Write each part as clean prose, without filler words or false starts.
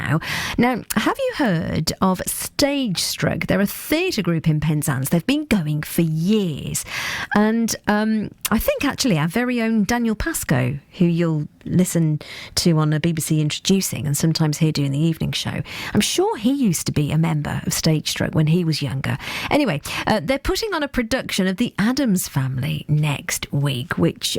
now. Now, have you heard of Stage Struck? They're a theatre group in Penzance. They've been going for years. And I think actually our very own Daniel Pascoe, who you'll listen to on the BBC Introducing and sometimes hear doing the evening show, I'm sure he used to be a member of Stage Struck when he was younger. Anyway, they're putting on a production of The Addams Family next week, which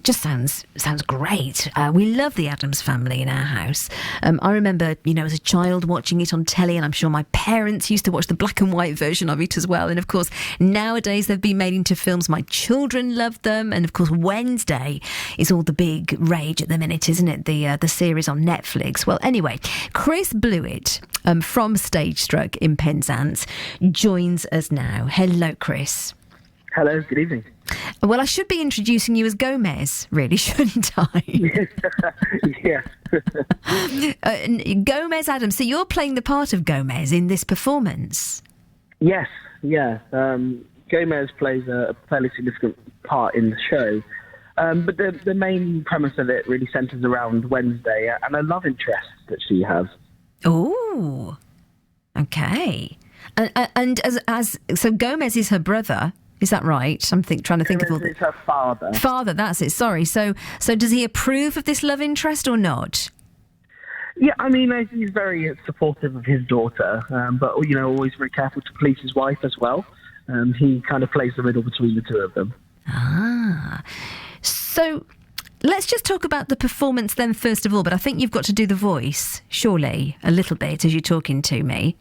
just sounds great. We love The Addams Family in our house. I remember, as a child watching it on telly, and I'm sure my parents used to watch the black and white version of it as well. And of course, nowadays they've been made into films. My children love them. And of course, Wednesday is all the big rage at the minute, isn't it? The series on Netflix. Well, anyway, Chris Blewett from Stage Struck in Penzance joins us now. Hello, Chris. Hello, good evening. Well, I should be introducing you as Gomez, really, shouldn't I? Yeah. Gomez Addams. So you're playing the part of Gomez in this performance? Yes, yeah. Gomez plays a fairly significant part in the show. But the main premise of it really centres around Wednesday and a love interest that she has. Oh, okay. And so Gomez is her brother. Is that right? I'm trying to think of all It's her father. Father, that's it. Sorry. So does he approve of this love interest or not? Yeah, I mean, he's very supportive of his daughter, but, always very careful to please his wife as well. He kind of plays the middle between the two of them. Ah. So let's just talk about the performance then, first of all. But I think you've got to do the voice, surely, a little bit as you're talking to me.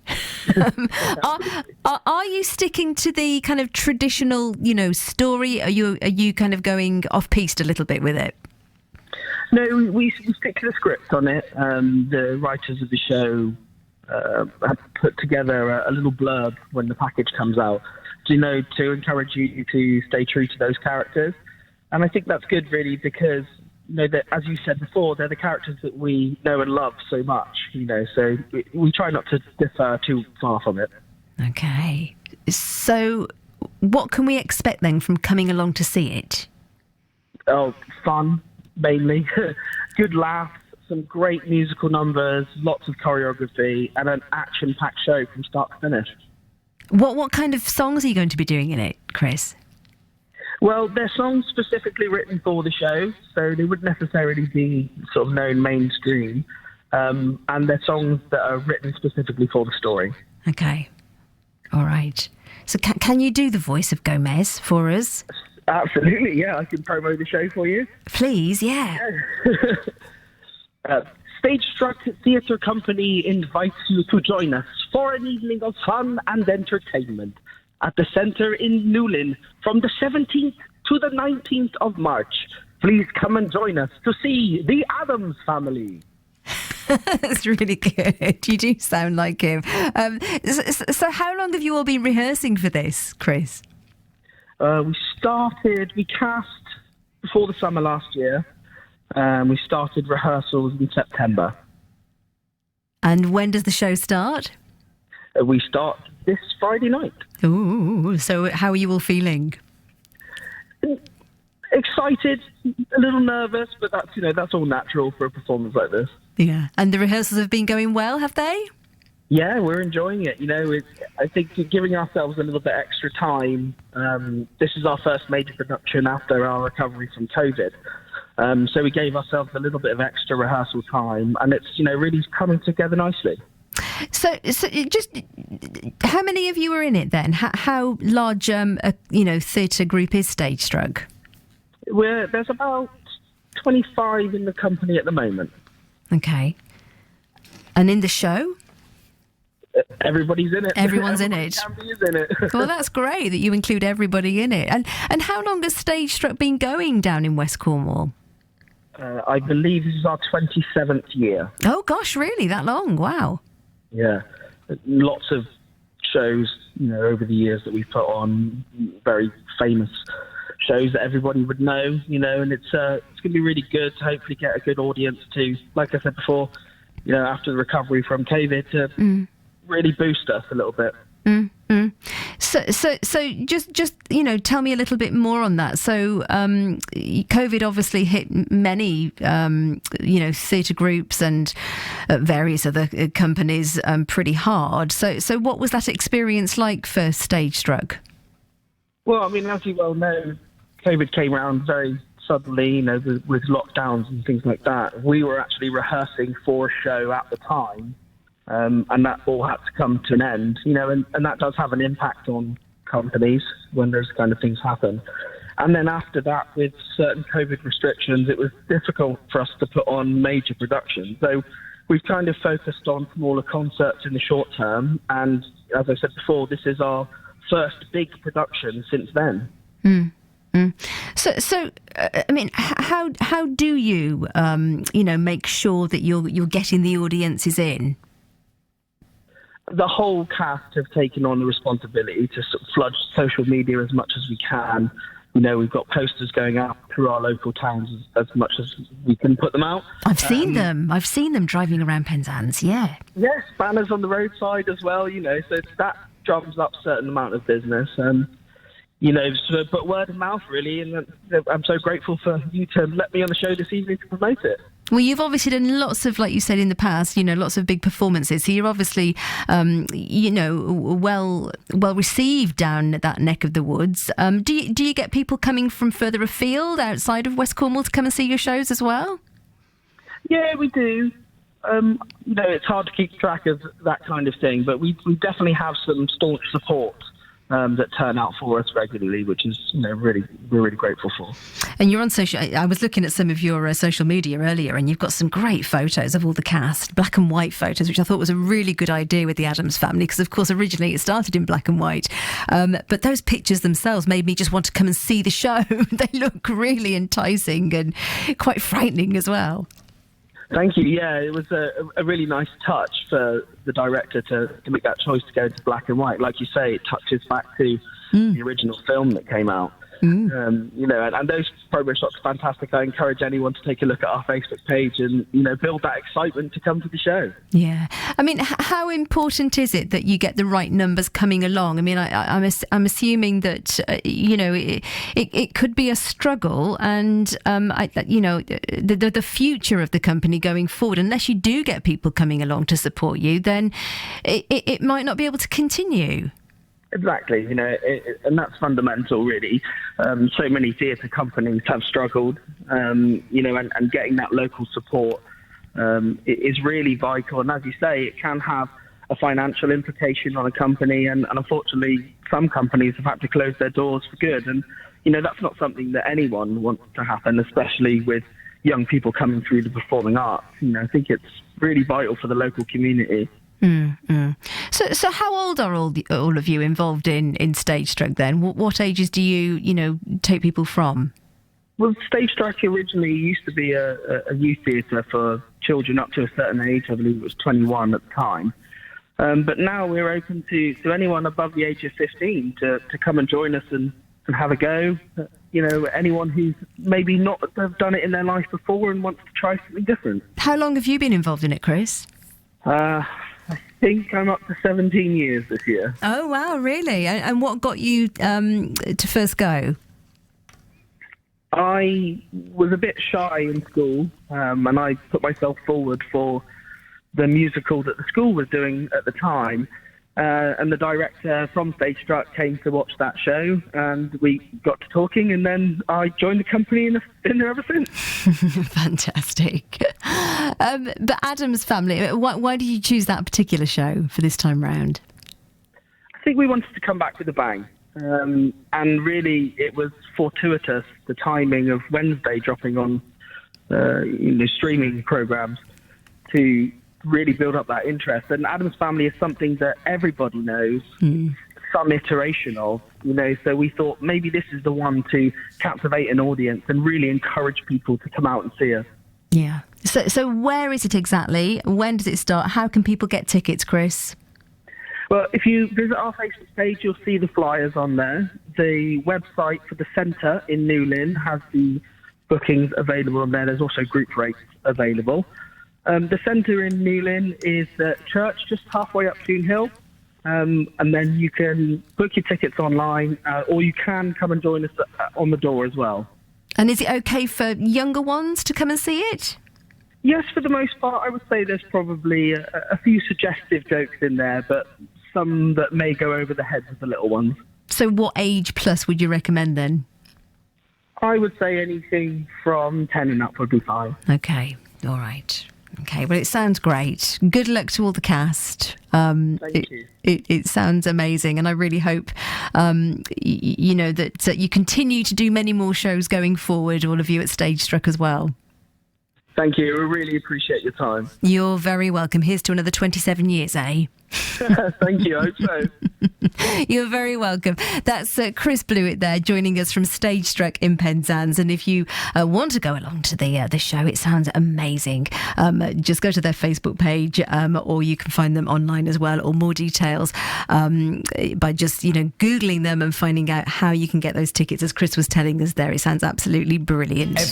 Are you sticking to the kind of traditional, story? Are you kind of going off-piste a little bit with it? No, we stick to the script on it. The writers of the show have put together a little blurb when the package comes out, to encourage you to stay true to those characters. And I think that's good, really, because, that, as you said before, they're the characters that we know and love so much, so we try not to differ too far from it. Okay. So what can we expect then from coming along to see it? Oh, fun, mainly. Good laughs, some great musical numbers, lots of choreography, and an action-packed show from start to finish. What kind of songs are you going to be doing in it, Chris? Well, they're songs specifically written for the show, so they wouldn't necessarily be sort of known mainstream, and they're songs that are written specifically for the story. Okay. All right. So can you do the voice of Gomez for us? Absolutely, yeah. I can promo the show for you. Please, yeah. Stage Struck Theatre Company invites you to join us for an evening of fun and entertainment at the Centre in Newlyn from the 17th to the 19th of March. Please come and join us to see The Addams Family. That's really good. You do sound like him. So how long have you all been rehearsing for this, Chris? We cast before the summer last year. We started rehearsals in September. And when does the show start? We start this Friday night. Ooh, so how are you all feeling? Excited, a little nervous, but that's all natural for a performance like this. Yeah. And the rehearsals have been going well, have they? Yeah, we're enjoying it. I think giving ourselves a little bit extra time. This is our first major production after our recovery from COVID. So we gave ourselves a little bit of extra rehearsal time, and it's, really coming together nicely. So just how many of you are in it then? How large a theatre group is Stage Struck? There's about 25 in the company at the moment. Okay. And in the show? Everybody's in it. Everyone's in it. Is in it. Well, that's great that you include everybody in it. And how long has Stage Struck been going down in West Cornwall? I believe this is our 27th year. Oh, gosh, really? That long? Wow. Yeah. Lots of shows, over the years that we've put on, very famous shows that everybody would know, and it's going to be really good to hopefully get a good audience to, like I said before, after the recovery from COVID, to really boost us a little bit. Mm-hmm. So So just tell me a little bit more on that. So COVID obviously hit many theatre groups and various other companies pretty hard. So what was that experience like for Stage Struck? Well, I mean, as you well know, COVID came around very suddenly, with lockdowns and things like that. We were actually rehearsing for a show at the time. And that all had to come to an end, and that does have an impact on companies when those kind of things happen. And then after that, with certain COVID restrictions, it was difficult for us to put on major productions. So we've kind of focused on smaller concerts in the short term. And as I said before, this is our first big production since then. Mm. So I mean, how do you make sure that you're getting the audiences in? The whole cast have taken on the responsibility to sort of flood social media as much as we can. We've got posters going out through our local towns as much as we can put them out. I've seen them. I've seen them driving around Penzance, yeah. Yes, banners on the roadside as well, so that drums up a certain amount of business. But word of mouth, really, and I'm so grateful for you to let me on the show this evening to promote it. Well, you've obviously done lots of, like you said in the past, lots of big performances. So you're obviously, well received down at that neck of the woods. Do you get people coming from further afield, outside of West Cornwall, to come and see your shows as well? Yeah, we do. It's hard to keep track of that kind of thing, but we definitely have some staunch support that turn out for us regularly, which is, we're really grateful for. And you're on social. I was looking at some of your social media earlier, and you've got some great photos of all the cast, black and white photos, which I thought was a really good idea with the Addams family, because of course originally it started in black and white. But those pictures themselves made me just want to come and see the show. They look really enticing and quite frightening as well. Thank you. Yeah, it was a really nice touch for the director to make that choice to go into black and white. Like you say, it touches back to the original film that came out. And those promo shots are fantastic. I encourage anyone to take a look at our Facebook page and, build that excitement to come to the show. Yeah. I mean, how important is it that you get the right numbers coming along? I mean, I'm assuming that, it could be a struggle, and, the future of the company going forward, unless you do get people coming along to support you, then it might not be able to continue. Exactly, and that's fundamental, really. So many theatre companies have struggled, and getting that local support is really vital. And as you say, it can have a financial implication on a company, and unfortunately, some companies have had to close their doors for good. And, that's not something that anyone wants to happen, especially with young people coming through the performing arts. I think it's really vital for the local community. So how old are all of you involved in Stage Struck then? What ages do you take people from? Well, Stage Struck originally used to be a youth theatre for children up to a certain age. I believe it was 21 at the time. But now we're open to anyone above the age of 15 to come and join us and have a go. Anyone who's maybe not have done it in their life before and wants to try something different. How long have you been involved in it, Chris? I think I'm up to 17 years this year. Oh, wow, really? And what got you to first go? I was a bit shy in school, and I put myself forward for the musical that the school was doing at the time. And the director from Stage Struck came to watch that show, and we got to talking, and then I joined the company and have been there ever since. Fantastic. But Addams Family, why did you choose that particular show for this time round? I think we wanted to come back with a bang. And really, it was fortuitous, the timing of Wednesday dropping on streaming programs to really build up that interest. And Addams Family is something that everybody knows some iteration of, so we thought maybe this is the one to captivate an audience and really encourage people to come out and see us. Yeah. So where is it exactly? When does it start? How can people get tickets, Chris? Well, if you visit our Facebook page, you'll see the flyers on there. The website for the centre in Newlyn has the bookings available on there. There's also group rates available. The centre in Newlyn is the church just halfway up Toon Hill. and then you can book your tickets online, or you can come and join us on the door as well. And is it okay for younger ones to come and see it? Yes, for the most part. I would say there's probably a few suggestive jokes in there, but some that may go over the heads of the little ones. So what age plus would you recommend then? I would say anything from 10 and up would be fine. Okay, all right. Okay, well, it sounds great. Good luck to all the cast. Thank you. It sounds amazing, and I really hope, that you continue to do many more shows going forward, all of you at Stage Struck as well. Thank you. I really appreciate your time. You're very welcome. Here's to another 27 years, eh? Thank you. I hope so. You're very welcome. That's Chris Blewett there joining us from Stage Struck in Penzance. And if you want to go along to the show, it sounds amazing. Just go to their Facebook page, or you can find them online as well, or more details by just Googling them and finding out how you can get those tickets. As Chris was telling us there, it sounds absolutely brilliant.